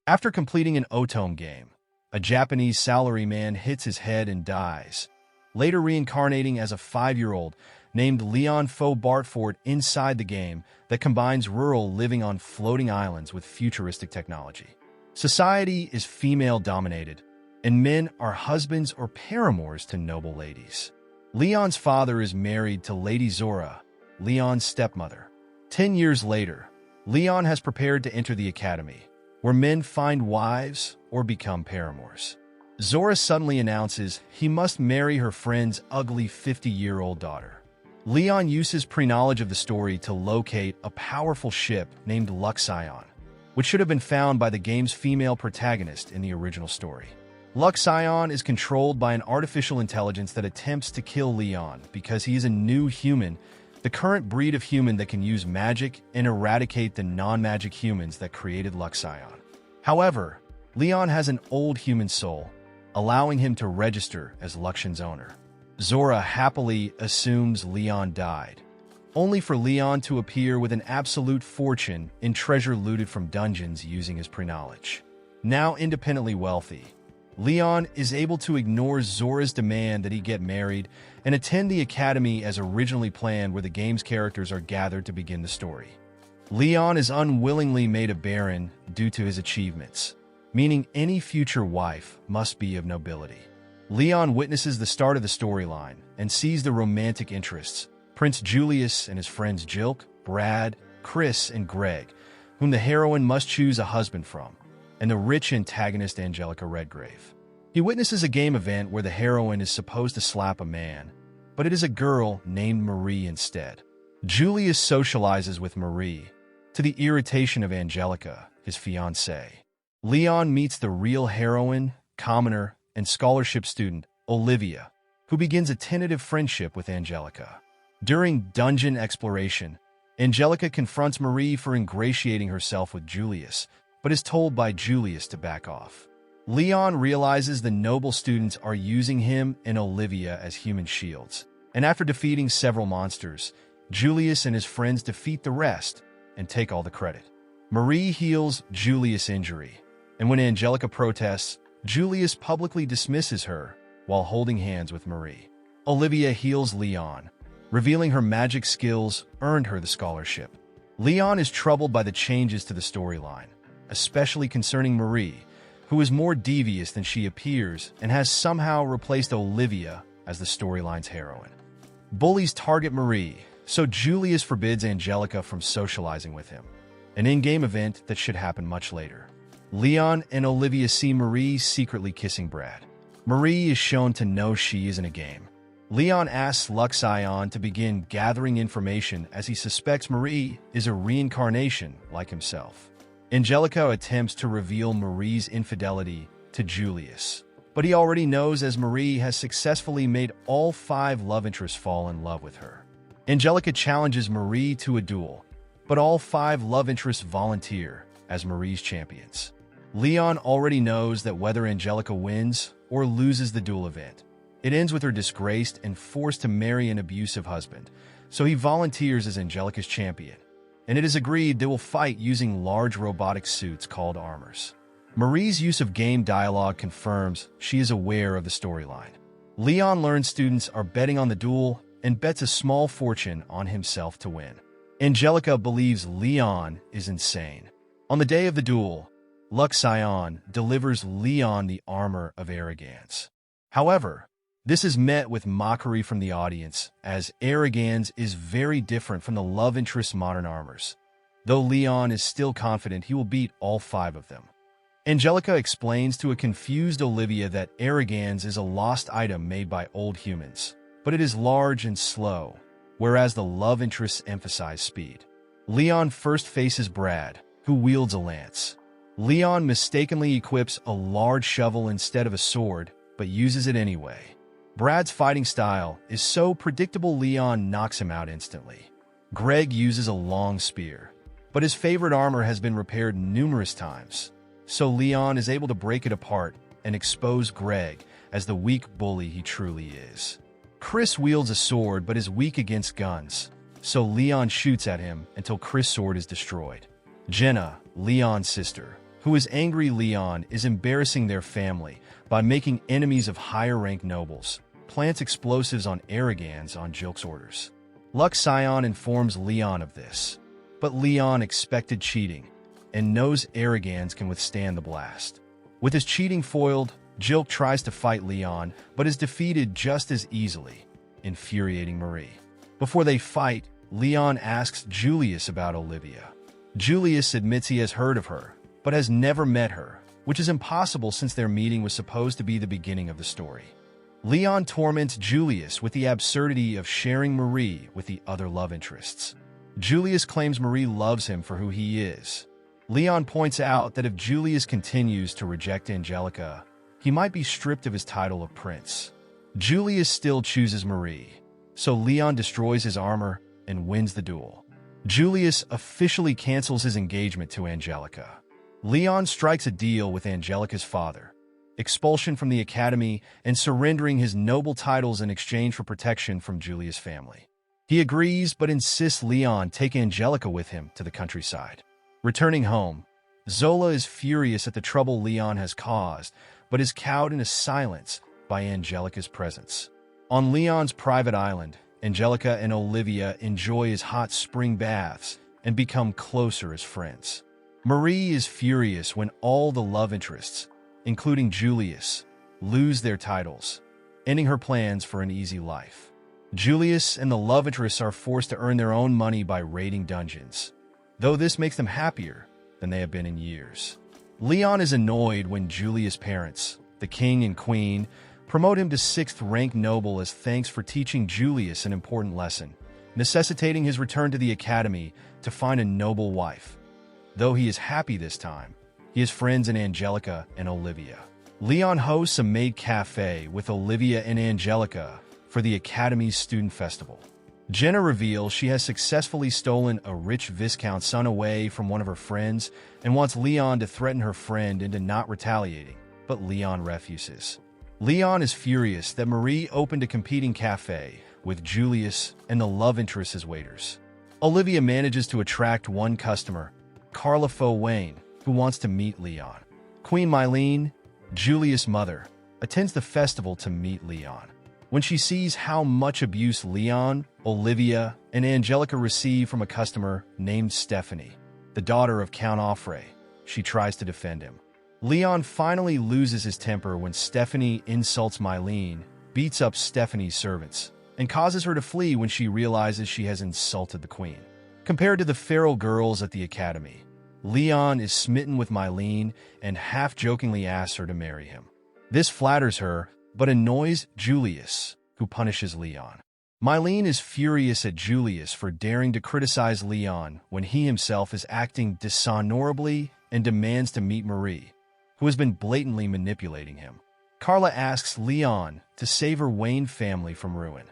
After completing an Otome game, a Japanese salaryman hits his head and dies, later reincarnating as a 5-year-old named Leon Faux Bartford inside the game that combines rural living on floating islands with futuristic technology. Society is female-dominated, and men are husbands or paramours to noble ladies. Leon's father is married to Lady Zora, Leon's stepmother. 10 years later, Leon has prepared to enter the academy, where men find wives or become paramours. Zora suddenly announces he must marry her friend's ugly 50-year-old daughter. Leon uses pre-knowledge of the story to locate a powerful ship named Luxion, which should have been found by the game's female protagonist in the original story. Luxion is controlled by an artificial intelligence that attempts to kill Leon because he is a new human, the current breed of human that can use magic and eradicate the non-magic humans that created Luxion. However, Leon has an old human soul, allowing him to register as Luxion's owner. Zora happily assumes Leon died, only for Leon to appear with an absolute fortune in treasure looted from dungeons using his pre-knowledge. Now independently wealthy, Leon is able to ignore Zora's demand that he get married and attend the academy as originally planned, where the game's characters are gathered to begin the story. Leon is unwillingly made a baron due to his achievements, meaning any future wife must be of nobility. Leon witnesses the start of the storyline and sees the romantic interests, Prince Julius and his friends Jilk, Brad, Chris, and Greg, whom the heroine must choose a husband from, and the rich antagonist Angelica Redgrave. He witnesses a game event where the heroine is supposed to slap a man, but it is a girl named Marie instead. Julius socializes with Marie, to the irritation of Angelica, his fiancée. Leon meets the real heroine, commoner, and scholarship student, Olivia, who begins a tentative friendship with Angelica. During dungeon exploration, Angelica confronts Marie for ingratiating herself with Julius, but is told by Julius to back off. Leon realizes the noble students are using him and Olivia as human shields, and after defeating several monsters, Julius and his friends defeat the rest and take all the credit. Marie heals Julius' injury, and when Angelica protests, Julius publicly dismisses her while holding hands with Marie. Olivia heals Leon, revealing her magic skills earned her the scholarship. Leon is troubled by the changes to the storyline, especially concerning Marie, who is more devious than she appears and has somehow replaced Olivia as the storyline's heroine. Bullies target Marie, so Julius forbids Angelica from socializing with him, an in-game event that should happen much later. Leon and Olivia see Marie secretly kissing Brad. Marie is shown to know she is in a game. Leon asks Luxion to begin gathering information as he suspects Marie is a reincarnation like himself. Angelica attempts to reveal Marie's infidelity to Julius, but he already knows as Marie has successfully made all 5 love interests fall in love with her. Angelica challenges Marie to a duel, but all 5 love interests volunteer as Marie's champions. Leon already knows that whether Angelica wins or loses the duel event, it ends with her disgraced and forced to marry an abusive husband, so he volunteers as Angelica's champion, and it is agreed they will fight using large robotic suits called armors. Marie's use of game dialogue confirms she is aware of the storyline. Leon learns students are betting on the duel and bets a small fortune on himself to win. Angelica believes Leon is insane. On the day of the duel, Luxion delivers Leon the armor of arrogance. However, this is met with mockery from the audience, as arrogance is very different from the love interest's modern armors, though Leon is still confident he will beat all 5 of them. Angelica explains to a confused Olivia that arrogance is a lost item made by old humans, but it is large and slow, whereas the love interests emphasize speed. Leon first faces Brad, who wields a lance. Leon mistakenly equips a large shovel instead of a sword, but uses it anyway. Brad's fighting style is so predictable Leon knocks him out instantly. Greg uses a long spear, but his favorite armor has been repaired numerous times, so Leon is able to break it apart and expose Greg as the weak bully he truly is. Chris wields a sword but is weak against guns, so Leon shoots at him until Chris' sword is destroyed. Jenna, Leon's sister, who is angry Leon is embarrassing their family by making enemies of higher-ranked nobles, plants explosives on Aragans on Jilk's orders. Lux Scion informs Leon of this, but Leon expected cheating and knows Aragans can withstand the blast. With his cheating foiled, Jilk tries to fight Leon, but is defeated just as easily, infuriating Marie. Before they fight, Leon asks Julius about Olivia. Julius admits he has heard of her, but has never met her, which is impossible since their meeting was supposed to be the beginning of the story. Leon torments Julius with the absurdity of sharing Marie with the other love interests. Julius claims Marie loves him for who he is. Leon points out that if Julius continues to reject Angelica, he might be stripped of his title of prince. Julius still chooses Marie, so Leon destroys his armor and wins the duel. Julius officially cancels his engagement to Angelica. Leon strikes a deal with Angelica's father, expulsion from the academy, and surrendering his noble titles in exchange for protection from Julius' family. He agrees but insists Leon take Angelica with him to the countryside. Returning home, Zola is furious at the trouble Leon has caused, but is cowed into silence by Angelica's presence. On Leon's private island, Angelica and Olivia enjoy his hot spring baths and become closer as friends. Marie is furious when all the love interests, including Julius, lose their titles, ending her plans for an easy life. Julius and the love interests are forced to earn their own money by raiding dungeons, though this makes them happier than they have been in years. Leon is annoyed when Julius' parents, the king and queen, promote him to 6th-rank noble as thanks for teaching Julius an important lesson, necessitating his return to the academy to find a noble wife. Though he is happy this time, he has friends in Angelica and Olivia. Leon hosts a maid cafe with Olivia and Angelica for the Academy's student festival. Jenna reveals she has successfully stolen a rich Viscount's son away from one of her friends and wants Leon to threaten her friend into not retaliating, but Leon refuses. Leon is furious that Marie opened a competing cafe with Julius and the love interests as waiters. Olivia manages to attract one customer, Carla Fo Wayne, who wants to meet Leon. Queen Mylene, Julius' mother, attends the festival to meet Leon. When she sees how much abuse Leon, Olivia, and Angelica receive from a customer named Stephanie, the daughter of Count Offray, she tries to defend him. Leon finally loses his temper when Stephanie insults Mylene, beats up Stephanie's servants, and causes her to flee when she realizes she has insulted the queen. Compared to the feral girls at the academy, Leon is smitten with Mylene and half-jokingly asks her to marry him. This flatters her, but annoys Julius, who punishes Leon. Mylene is furious at Julius for daring to criticize Leon when he himself is acting dishonorably and demands to meet Marie, who has been blatantly manipulating him. Carla asks Leon to save her Wayne family from ruin.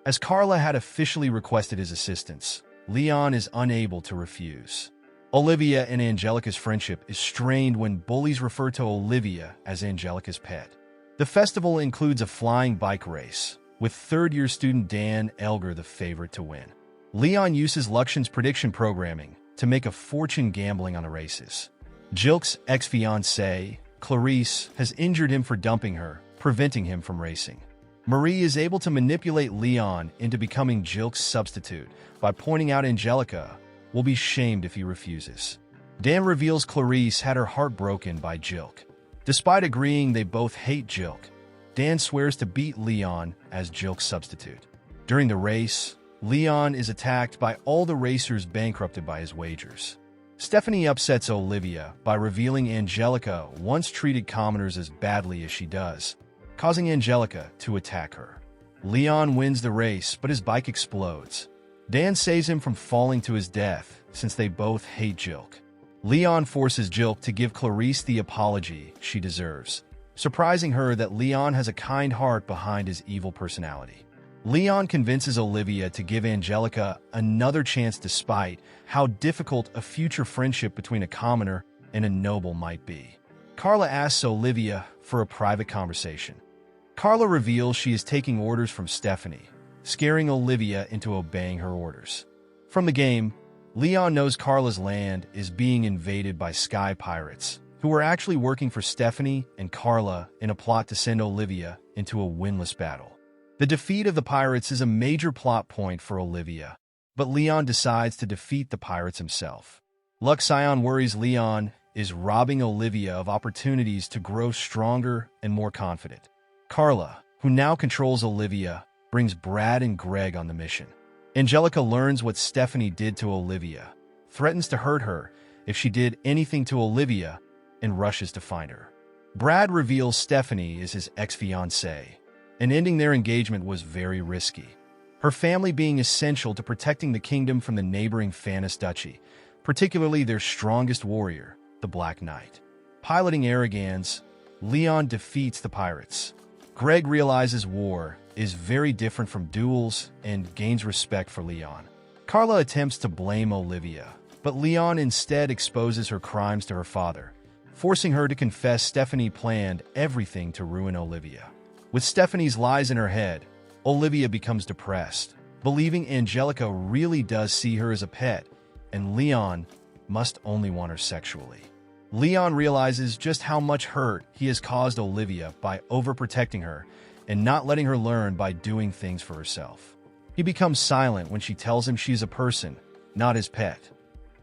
As Carla had officially requested his assistance, Leon is unable to refuse. Olivia and Angelica's friendship is strained when bullies refer to Olivia as Angelica's pet. The festival includes a flying bike race, with third-year student Dan Elger the favorite to win. Leon uses Luxian's prediction programming to make a fortune gambling on the races. Jilk's ex-fiancée, Clarice, has injured him for dumping her, preventing him from racing. Marie is able to manipulate Leon into becoming Jilk's substitute by pointing out Angelica will be shamed if he refuses. Dan reveals Clarice had her heart broken by Jilk. Despite agreeing they both hate Jilk, Dan swears to beat Leon as Jilk's substitute. During the race, Leon is attacked by all the racers bankrupted by his wagers. Stephanie upsets Olivia by revealing Angelica once treated commoners as badly as she does, causing Angelica to attack her. Leon wins the race, but his bike explodes. Dan saves him from falling to his death since they both hate Jilk. Leon forces Jilk to give Clarice the apology she deserves, surprising her that Leon has a kind heart behind his evil personality. Leon convinces Olivia to give Angelica another chance despite how difficult a future friendship between a commoner and a noble might be. Carla asks Olivia for a private conversation. Carla reveals she is taking orders from Stephanie, scaring Olivia into obeying her orders. From the game, Leon knows Carla's land is being invaded by sky pirates who were actually working for Stephanie and Carla in a plot to send Olivia into a winless battle. The defeat of the pirates is a major plot point for Olivia, but Leon decides to defeat the pirates himself. Luxion worries Leon is robbing Olivia of opportunities to grow stronger and more confident. Carla, who now controls Olivia, brings Brad and Greg on the mission. Angelica learns what Stephanie did to Olivia, threatens to hurt her if she did anything to Olivia, and rushes to find her. Brad reveals Stephanie is his ex-fiancée, and ending their engagement was very risky, her family being essential to protecting the kingdom from the neighboring Fanis Duchy, particularly their strongest warrior, the Black Knight. Piloting Arrogans, Leon defeats the pirates. Greg realizes war is very different from duels and gains respect for Leon. Carla attempts to blame Olivia, but Leon instead exposes her crimes to her father, forcing her to confess Stephanie planned everything to ruin Olivia. With Stephanie's lies in her head, Olivia becomes depressed, believing Angelica really does see her as a pet, and Leon must only want her sexually. Leon realizes just how much hurt he has caused Olivia by overprotecting her and not letting her learn by doing things for herself. He becomes silent when she tells him she's a person, not his pet.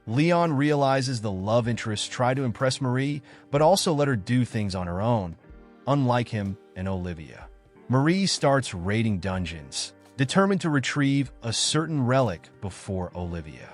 Leon realizes the love interests try to impress Marie, but also let her do things on her own, unlike him and Olivia. Marie starts raiding dungeons, determined to retrieve a certain relic before Olivia.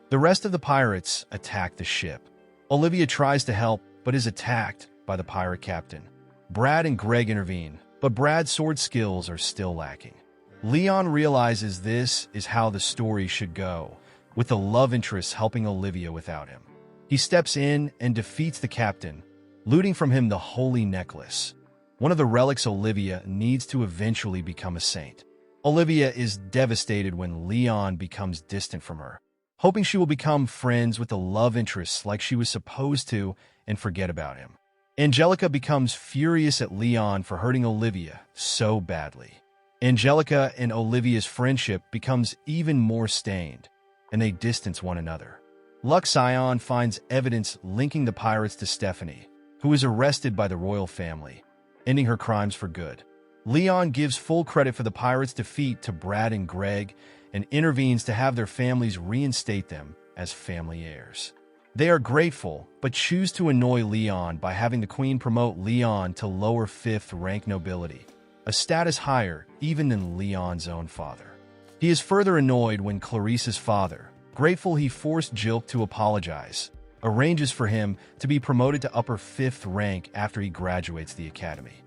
The rest of the pirates attack the ship. Olivia tries to help, but is attacked by the pirate captain. Brad and Greg intervene, but Brad's sword skills are still lacking. Leon realizes this is how the story should go, with the love interest helping Olivia without him. He steps in and defeats the captain, looting from him the holy necklace, one of the relics Olivia needs to eventually become a saint. Olivia is devastated when Leon becomes distant from her, hoping she will become friends with the love interests like she was supposed to and forget about him. Angelica becomes furious at Leon for hurting Olivia so badly. Angelica and Olivia's friendship becomes even more stained, and they distance one another. Luxion finds evidence linking the pirates to Stephanie, who is arrested by the royal family, ending her crimes for good. Leon gives full credit for the pirates' defeat to Brad and Greg and intervenes to have their families reinstate them as family heirs. They are grateful, but choose to annoy Leon by having the queen promote Leon to lower 5th rank nobility, a status higher even than Leon's own father. He is further annoyed when Clarice's father, grateful he forced Jilk to apologize, arranges for him to be promoted to upper 5th rank after he graduates the academy.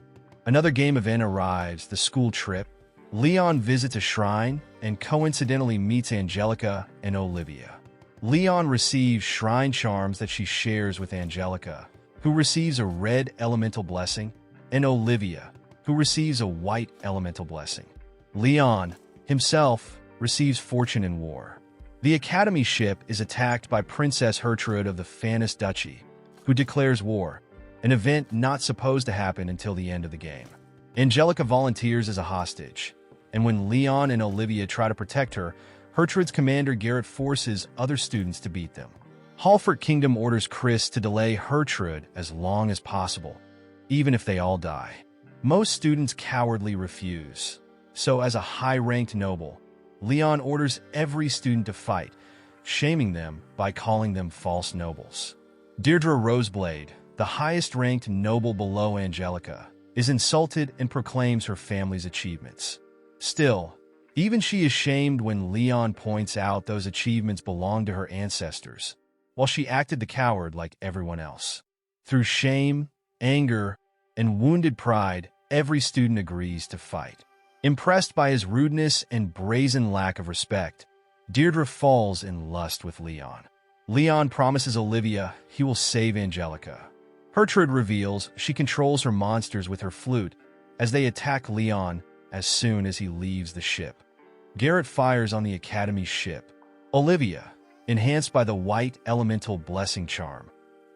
Another game event arrives, the school trip. Leon visits a shrine and coincidentally meets Angelica and Olivia. Leon receives shrine charms that she shares with Angelica, who receives a red elemental blessing, and Olivia, who receives a white elemental blessing. Leon, himself, receives fortune in war. The Academy ship is attacked by Princess Hertrud of the Fanis Duchy, who declares war, an event not supposed to happen until the end of the game. Angelica volunteers as a hostage, and when Leon and Olivia try to protect her, Hertrud's commander Garrett forces other students to beat them. Halford Kingdom orders Chris to delay Hertrud as long as possible, even if they all die. Most students cowardly refuse, so as a high-ranked noble, Leon orders every student to fight, shaming them by calling them false nobles. Deirdre Roseblade, the highest-ranked noble below Angelica, is insulted and proclaims her family's achievements. Still, even she is shamed when Leon points out those achievements belong to her ancestors, while she acted the coward like everyone else. Through shame, anger, and wounded pride, every student agrees to fight. Impressed by his rudeness and brazen lack of respect, Deirdre falls in lust with Leon. Leon promises Olivia he will save Angelica. Hertrud reveals she controls her monsters with her flute as they attack Leon as soon as he leaves the ship. Garrett fires on the Academy ship. Olivia, enhanced by the white elemental blessing charm,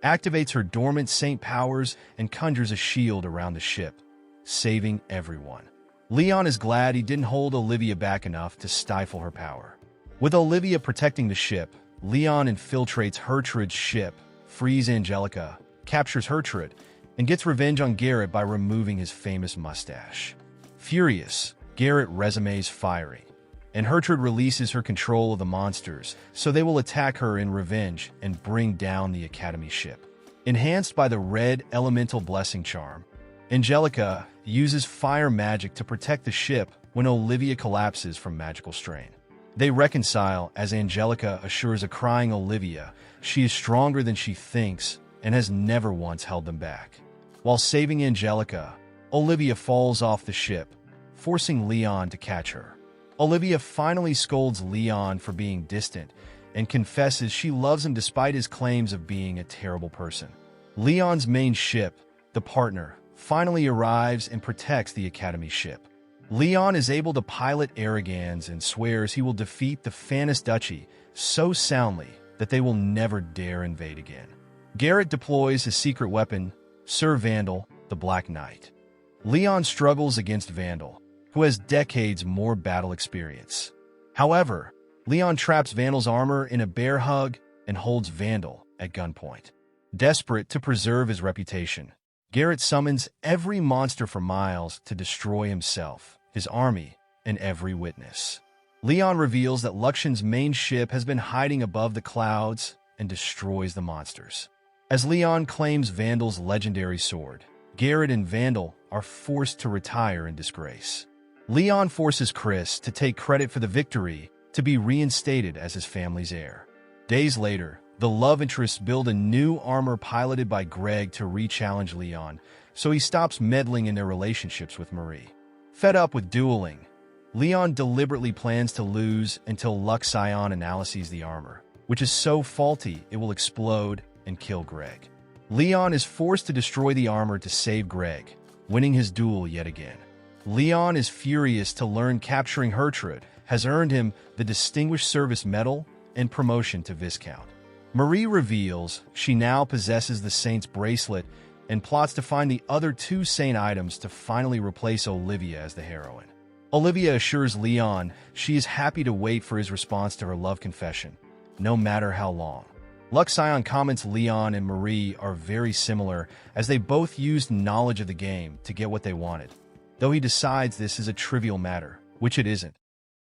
activates her dormant saint powers and conjures a shield around the ship, saving everyone. Leon is glad he didn't hold Olivia back enough to stifle her power. With Olivia protecting the ship, Leon infiltrates Hertrud's ship, frees Angelica, captures Gertrude, and gets revenge on Garrett by removing his famous mustache. Furious, Garrett resumes fiery, and Gertrude releases her control of the monsters, so they will attack her in revenge and bring down the Academy ship. Enhanced by the red elemental blessing charm, Angelica uses fire magic to protect the ship when Olivia collapses from magical strain. They reconcile as Angelica assures a crying Olivia she is stronger than she thinks and has never once held them back. While saving Angelica, Olivia falls off the ship, forcing Leon to catch her. Olivia finally scolds Leon for being distant and confesses she loves him despite his claims of being a terrible person. Leon's main ship, the Partner, finally arrives and protects the Academy ship. Leon is able to pilot Arrogans and swears he will defeat the Phantus Duchy so soundly that they will never dare invade again. Garrett deploys his secret weapon, Sir Vandal, the Black Knight. Leon struggles against Vandal, who has decades more battle experience. However, Leon traps Vandal's armor in a bear hug and holds Vandal at gunpoint. Desperate to preserve his reputation, Garrett summons every monster for miles to destroy himself, his army, and every witness. Leon reveals that Luxian's main ship has been hiding above the clouds and destroys the monsters. As Leon claims Vandal's legendary sword, Garrett and Vandal are forced to retire in disgrace. Leon forces Chris to take credit for the victory to be reinstated as his family's heir. Days later, the love interests build a new armor piloted by Greg to re-challenge Leon, so he stops meddling in their relationships with Marie. Fed up with dueling, Leon deliberately plans to lose until Luxion analyzes the armor, which is so faulty it will explode and kill Greg. Leon is forced to destroy the armor to save Greg, winning his duel yet again. Leon is furious to learn capturing Gertrude has earned him the Distinguished Service Medal and promotion to Viscount. Marie reveals she now possesses the Saint's bracelet and plots to find the other two Saint items to finally replace Olivia as the heroine. Olivia assures Leon she is happy to wait for his response to her love confession, no matter how long. Luxion comments Leon and Marie are very similar as they both used knowledge of the game to get what they wanted, though he decides this is a trivial matter, which it isn't.